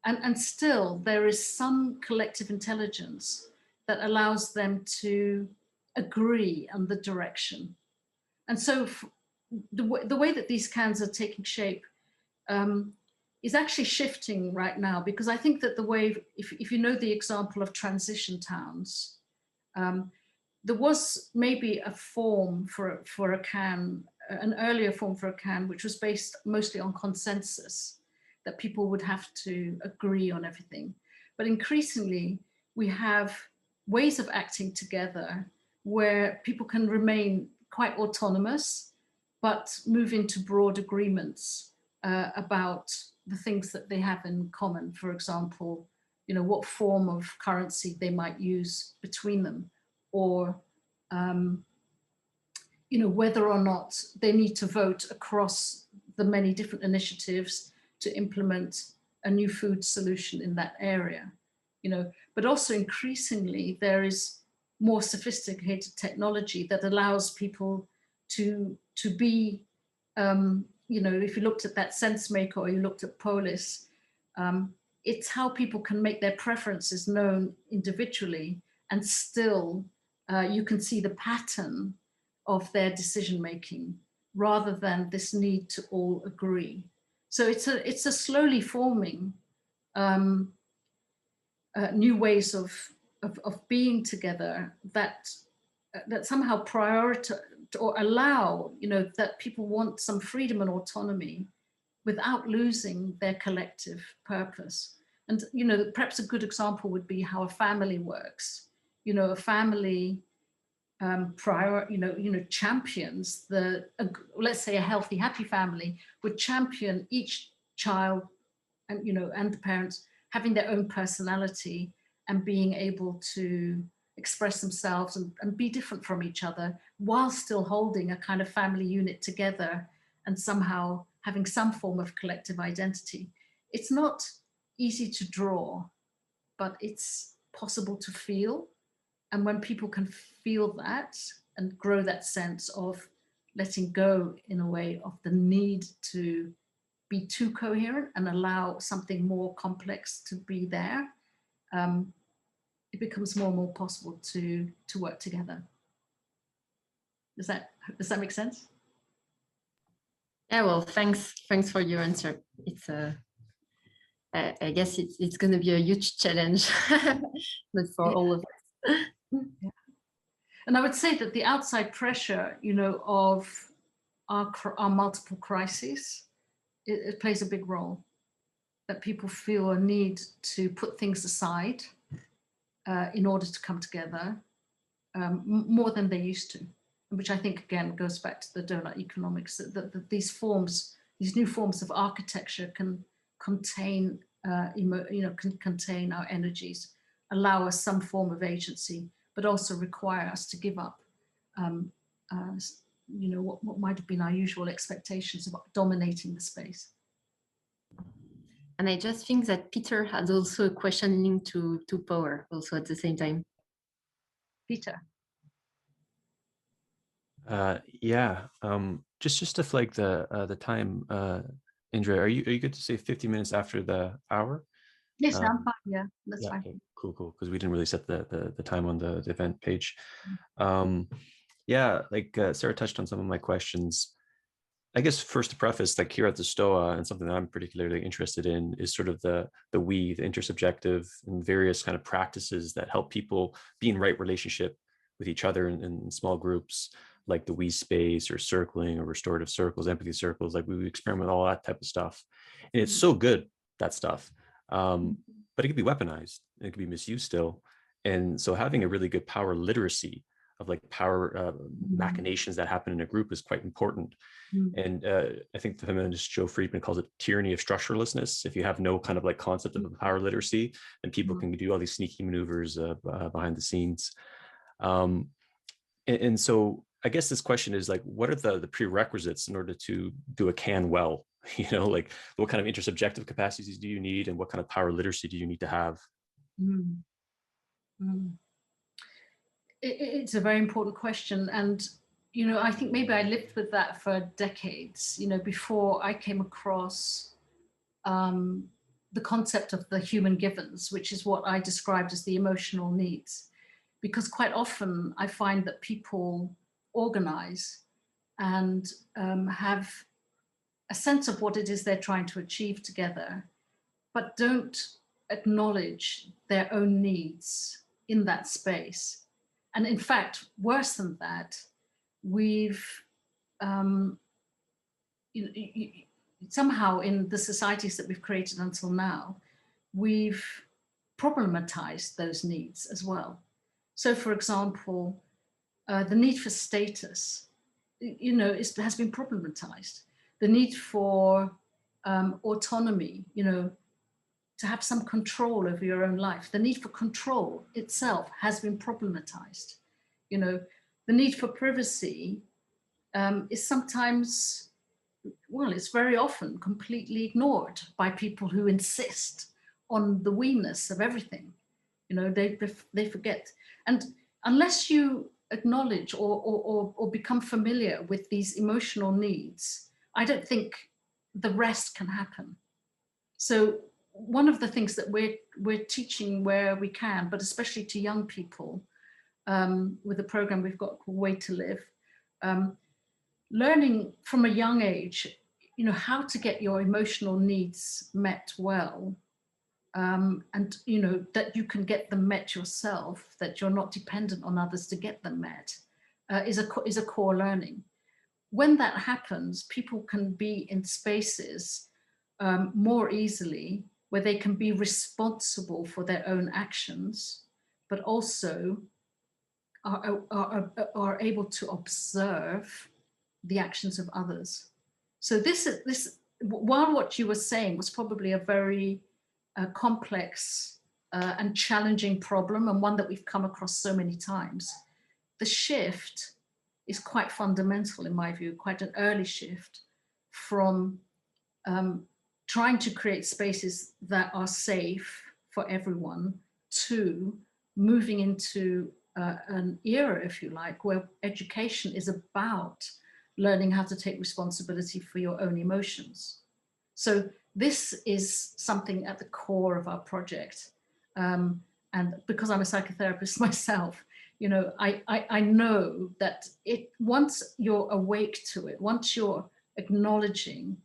And still there is some collective intelligence that allows them to agree on the direction. And so the way that these cans are taking shape is actually shifting right now, because I think that the way, if you know the example of transition towns, there was maybe a form for a can, an earlier form for a can, which was based mostly on consensus, that people would have to agree on everything. But increasingly, we have ways of acting together where people can remain quite autonomous, but move into broad agreements about the things that they have in common. For example, you know, what form of currency they might use between them, or you know, whether or not they need to vote across the many different initiatives to implement a new food solution in that area. You know, but also increasingly there is more sophisticated technology that allows people to be, you know, if you looked at that SenseMaker or you looked at Polis, it's how people can make their preferences known individually, and still you can see the pattern of their decision making rather than this need to all agree. So it's a slowly forming new ways of being together that somehow prioritize or allow, you know, that people want some freedom and autonomy without losing their collective purpose. And, you know, perhaps a good example would be how a family works. You know, a family champions let's say a healthy, happy family would champion each child and, you know, and the parents having their own personality and being able to express themselves and be different from each other while still holding a kind of family unit together and somehow having some form of collective identity. It's not easy to draw, but it's possible to feel. And when people can feel that and grow that sense of letting go in a way of the need to be too coherent and allow something more complex to be there, it becomes more and more possible to work together. Does that make sense? Yeah, well, thanks for your answer. It's I guess it's going to be a huge challenge, but for all of us. Yeah. And I would say that the outside pressure, you know, of our multiple crises, it plays a big role. That people feel a need to put things aside in order to come together more than they used to, which I think again goes back to the donut economics. That these new forms of architecture can contain, can contain our energies, allow us some form of agency, but also require us to give up, you know, what might have been our usual expectations about dominating the space. And I just think that Peter had also a question linked to power also at the same time. Peter. Yeah, just to flag the time, Indra, are you good to say 50 minutes after the hour? Yes, I'm fine. Yeah, that's fine. Okay, cool, because we didn't really set the time on the event page. Yeah, like Sarah touched on some of my questions. I guess first to preface, like here at the STOA, and something that I'm particularly interested in is sort of the intersubjective and various kind of practices that help people be in right relationship with each other in small groups, like the we space or circling or restorative circles, empathy circles. Like we experiment with all that type of stuff. And it's so good, that stuff. But it could be weaponized, and it could be misused still. And so having a really good power literacy of like power machinations that happen in a group is quite important. And I think the feminist Joe Friedman calls it tyranny of structurelessness. If you have no kind of like concept of power literacy, then people can do all these sneaky maneuvers behind the scenes. And so I guess this question is like, what are the prerequisites in order to do a can well? You know, like what kind of intersubjective capacities do you need, and what kind of power literacy do you need to have? It's a very important question. And, you know, I think maybe I lived with that for decades, you know, before I came across the concept of the human givens, which is what I described as the emotional needs. Because quite often I find that people organize and have a sense of what it is they're trying to achieve together, but don't acknowledge their own needs in that space. And in fact, worse than that, we've somehow in the societies that we've created until now, we've problematized those needs as well. So for example, the need for status, has been problematized. The need for autonomy, to have some control over your own life. The need for control itself has been problematized. The need for privacy is sometimes, well, it's very often completely ignored by people who insist on the we-ness of everything. They forget. And unless you acknowledge or become familiar with these emotional needs, I don't think the rest can happen. So one of the things that we're teaching where we can, but especially to young people, with the program we've got called Way to Live, learning from a young age, how to get your emotional needs met well, and that you can get them met yourself, that you're not dependent on others to get them met, is a core learning. When that happens, people can be in spaces more easily where they can be responsible for their own actions, but also are able to observe the actions of others. So while what you were saying was probably a very complex and challenging problem, and one that we've come across so many times, the shift is quite fundamental in my view, quite an early shift from trying to create spaces that are safe for everyone to moving into an era, if you like, where education is about learning how to take responsibility for your own emotions. So this is something at the core of our project. And because I'm a psychotherapist myself, I know that once you're awake to it, once you're acknowledging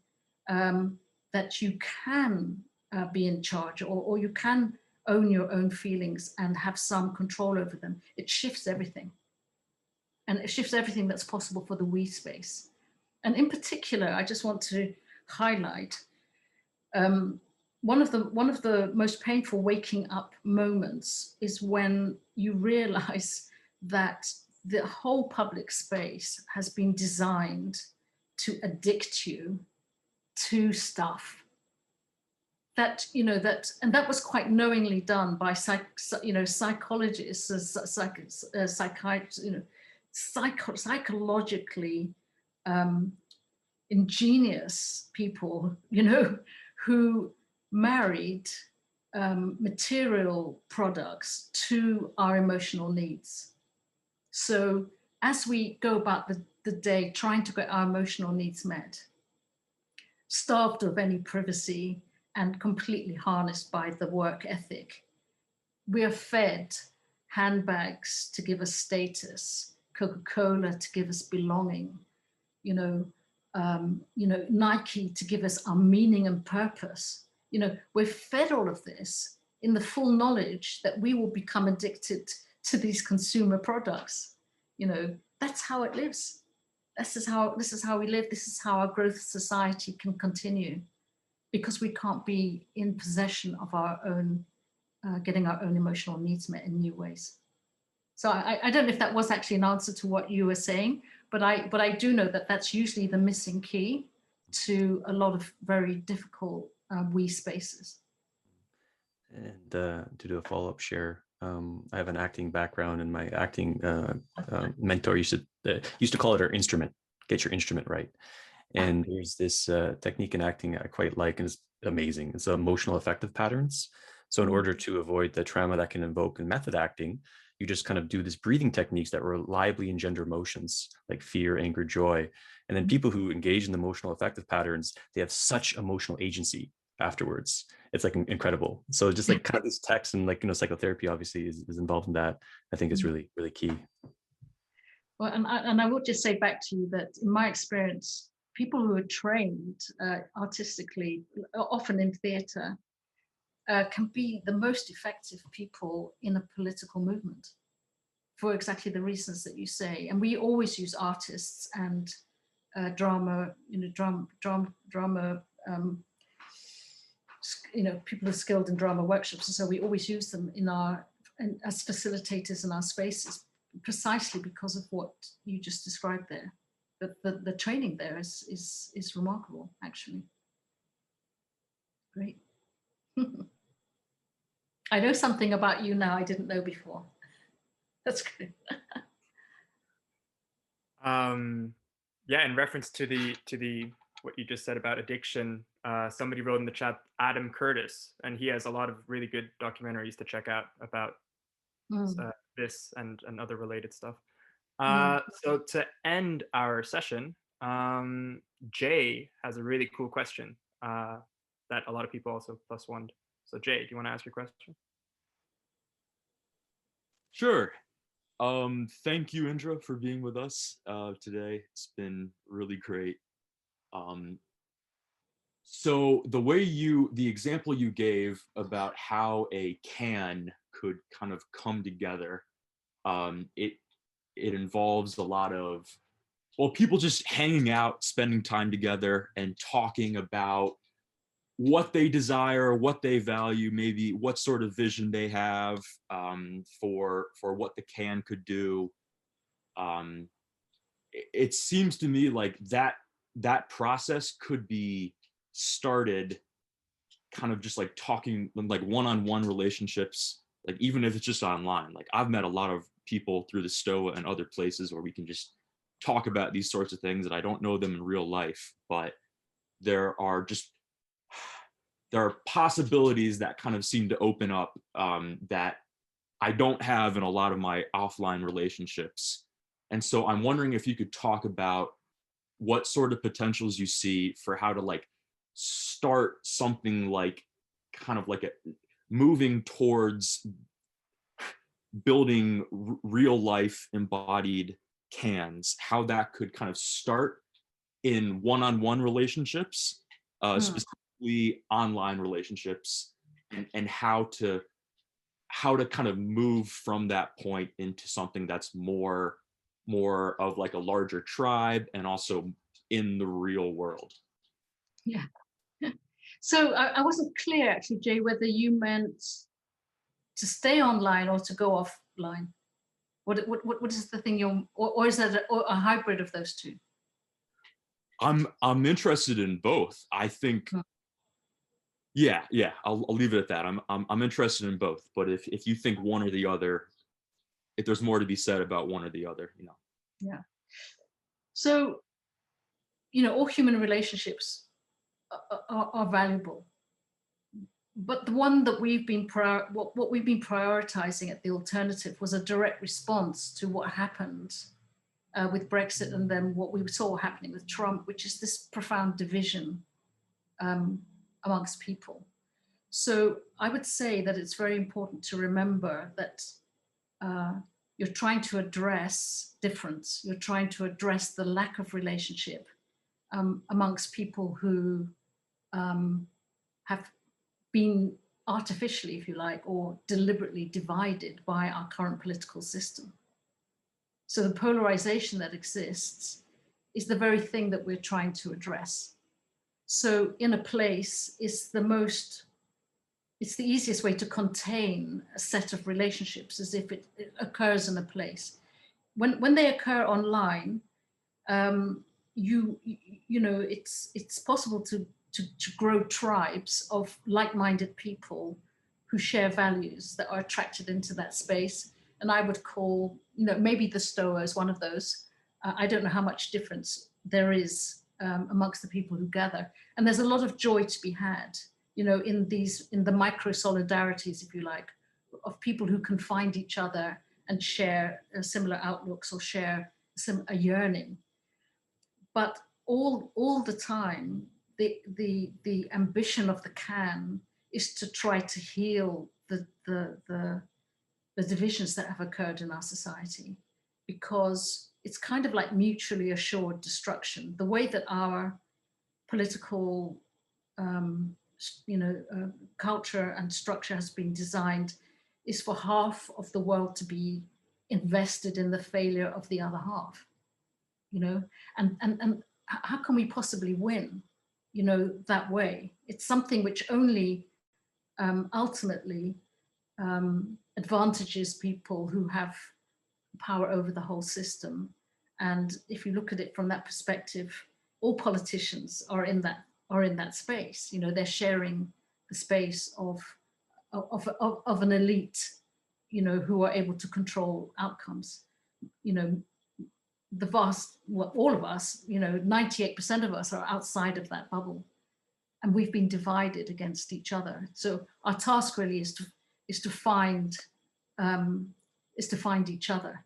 that you can be in charge, or you can own your own feelings and have some control over them, it shifts everything. And it shifts everything that's possible for the we space. And in particular, I just want to highlight one of the most painful waking up moments is when you realize that the whole public space has been designed to addict you to stuff. That that was quite knowingly done by psychologists, psychiatrists, psychologically ingenious people, who married material products to our emotional needs. So as we go about the day trying to get our emotional needs met, starved of any privacy and completely harnessed by the work ethic, we are fed handbags to give us status, Coca-Cola to give us belonging, Nike to give us our meaning and purpose. We're fed all of this in the full knowledge that we will become addicted to these consumer products. That's how it lives. This is how we live. This is how our growth society can continue, because we can't be in possession of our own, getting our own emotional needs met in new ways. So I don't know if that was actually an answer to what you were saying, but I do know that that's usually the missing key to a lot of very difficult we spaces. And to do a follow-up share, I have an acting background, and my acting mentor used to call it our instrument. Get your instrument right. And there's this technique in acting I quite like, and it's amazing. It's emotional affective patterns. So in order to avoid the trauma that can invoke in method acting, you just kind of do this breathing techniques that reliably engender emotions like fear, anger, joy. And then people who engage in the emotional affective patterns, they have such emotional agency afterwards. It's like incredible. So just like kind of this text and psychotherapy obviously is involved in that. I think is really, really key. Well, and I will just say back to you that in my experience, people who are trained artistically, often in theatre, can be the most effective people in a political movement. for exactly the reasons that you say. And we always use artists and drama, drama, people who are skilled in drama workshops. And so we always use them as facilitators in our spaces, precisely because of what you just described there. The training there is remarkable, actually. Great. I know something about you now I didn't know before. That's good. Yeah, in reference to the what you just said about addiction, somebody wrote in the chat, Adam Curtis, and he has a lot of really good documentaries to check out about this and other related stuff. So to end our session, Jay has a really cool question that a lot of people also +1'd. So Jay, do you want to ask your question? Sure. Thank you, Indra, for being with us today. It's been really great. So the example you gave about how a can could kind of come together, it involves a lot of, well, people just hanging out, spending time together and talking about what they desire, what they value, maybe what sort of vision they have for what the can could do. It seems to me like that process could be started kind of just like talking, like one-on-one relationships, like even if it's just online. Like I've met a lot of people through the Stoa and other places where we can just talk about these sorts of things, that I don't know them in real life, but there are possibilities that kind of seem to open up that I don't have in a lot of my offline relationships. And so I'm wondering if you could talk about what sort of potentials you see for how to like start something like kind of like moving towards building real life embodied cans, how that could kind of start in one-on-one relationships, specifically online relationships, and how to kind of move from that point into something that's more of like a larger tribe and also in the real world. Yeah. So I wasn't clear actually, Jay, whether you meant to stay online or to go offline. What is the thing or is that a hybrid of those two? I'm interested in both. I think, yeah, I'll leave it at that. I'm interested in both, but if you think one or the other, if there's more to be said about one or the other, you know. Yeah. So, all human relationships are valuable, but the one that we've been what we've been prioritizing at the Alternative was a direct response to what happened with Brexit, and then what we saw happening with Trump, which is this profound division amongst people. So I would say that it's very important to remember that you're trying to address difference. You're trying to address the lack of relationship amongst people who have been artificially, if you like, or deliberately divided by our current political system. So the polarization that exists is the very thing that we're trying to address. So in a place, it's the easiest way to contain a set of relationships, as if it occurs in a place. When they occur online, it's possible to grow tribes of like-minded people who share values that are attracted into that space. And I would call, maybe the Stoa is one of those. I don't know how much difference there is amongst the people who gather. And there's a lot of joy to be had, in the micro solidarities, if you like, of people who can find each other and share similar outlooks or share a yearning. But all the time, the ambition of the can is to try to heal the divisions that have occurred in our society, because it's kind of like mutually assured destruction. The way that our political culture and structure has been designed is for half of the world to be invested in the failure of the other half, you know, and how can we possibly win, you know, that way? It's something which only ultimately advantages people who have power over the whole system. And if you look at it from that perspective, all politicians are in that space. You know, they're sharing the space of an elite, you know, who are able to control outcomes. You know, all of us, you know, 98% of us are outside of that bubble, and we've been divided against each other. So our task really is to find each other,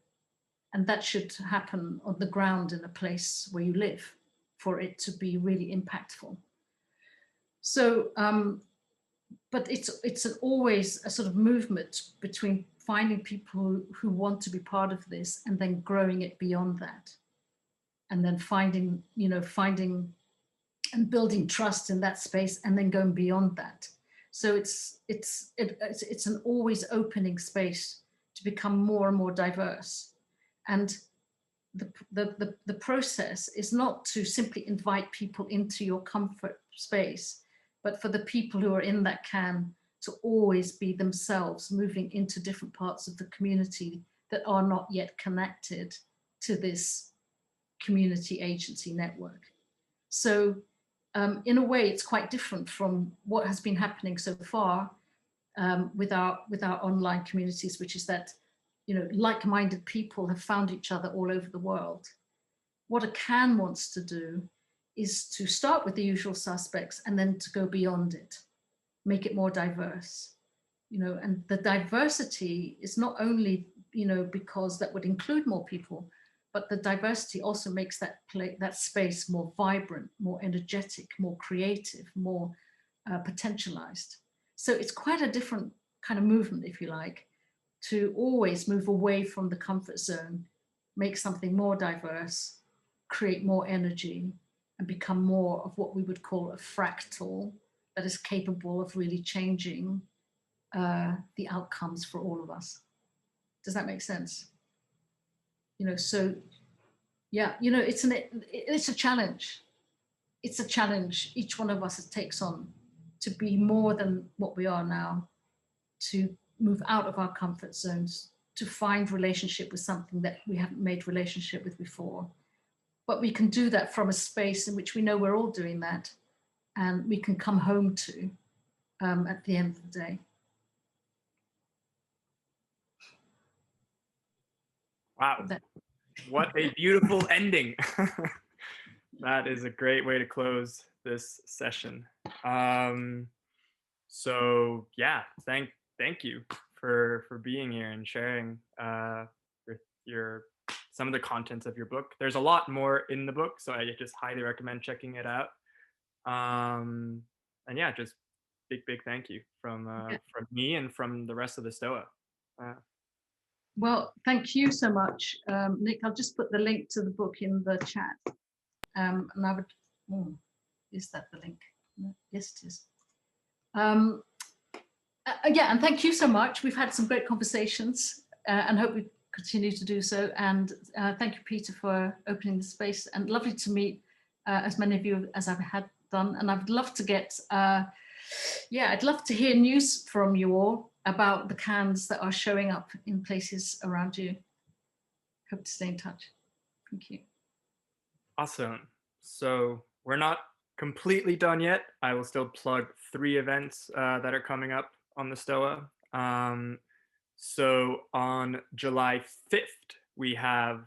and that should happen on the ground in a place where you live for it to be really impactful. So, but it's always a sort of movement between finding people who want to be part of this and then growing it beyond that, and then finding and building trust in that space, and then going beyond that. So it's an always opening space to become more and more diverse. And the process is not to simply invite people into your comfort space, but for the people who are in that can to always be themselves, moving into different parts of the community that are not yet connected to this community agency network. So in a way, it's quite different from what has been happening so far with our online communities, which is that, you know, like-minded people have found each other all over the world. What a can wants to do is to start with the usual suspects and then to go beyond it, make it more diverse, you know, and the diversity is not only, you know, because that would include more people, but the diversity also makes that space more vibrant, more energetic, more creative, more potentialized. So it's quite a different kind of movement, if you like, to always move away from the comfort zone, make something more diverse, create more energy, and become more of what we would call a fractal that is capable of really changing the outcomes for all of us. Does that make sense? You know, so yeah, you know, it's a challenge. It's a challenge each one of us takes on to be more than what we are now, to move out of our comfort zones, to find relationship with something that we haven't made relationship with before. But we can do that from a space in which we know we're all doing that, and we can come home to at the end of the day. Wow, what a beautiful ending. That is a great way to close this session. So yeah, thank you for being here and sharing some of the contents of your book. There's a lot more in the book, so I just highly recommend checking it out. And yeah, just big thank you from me and from the rest of the STOA. Well, thank you so much, Nick. I'll just put the link to the book in the chat. And I would, is that the link? Yes, it is. Yeah, and thank you so much. We've had some great conversations and hope we continue to do so. And thank you, Peter, for opening the space, and lovely to meet as many of you as I've had done. And I'd love to get, I'd love to hear news from you all about the cans that are showing up in places around you. Hope to stay in touch. Thank you. Awesome. So we're not completely done yet. I will still plug 3 events that are coming up on the STOA. So on July 5th, we have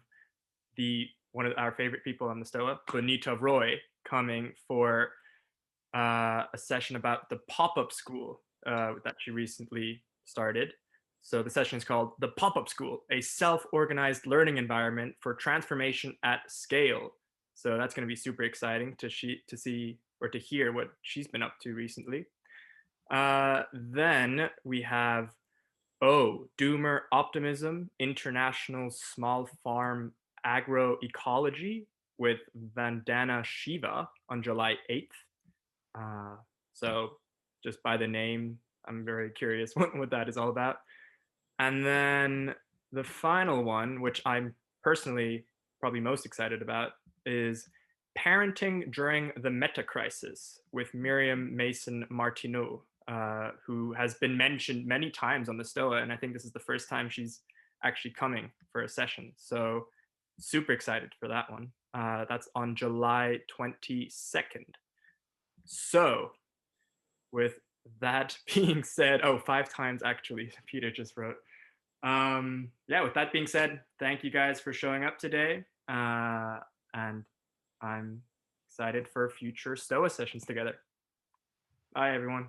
one of our favorite people on the STOA, Bonita Roy, coming for a session about the pop-up school that she recently started. So the session is called The Pop-Up School, a self-organized learning environment for transformation at scale. So that's going to be super exciting to see or to hear what she's been up to recently. Then we have Doomer Optimism, International Small Farm Agroecology with Vandana Shiva on July 8th. So just by the name, I'm very curious what that is all about. And then the final one, which I'm personally probably most excited about, is Parenting During the Meta Crisis with Miriam Mason Martineau, who has been mentioned many times on the Stoa, and I think this is the first time she's actually coming for a session. So super excited for that one. That's on July 22nd. So with that being said, oh, 5 times actually, Peter just wrote. Yeah, with that being said, thank you guys for showing up today. And I'm excited for future Stoa sessions together. Bye, everyone.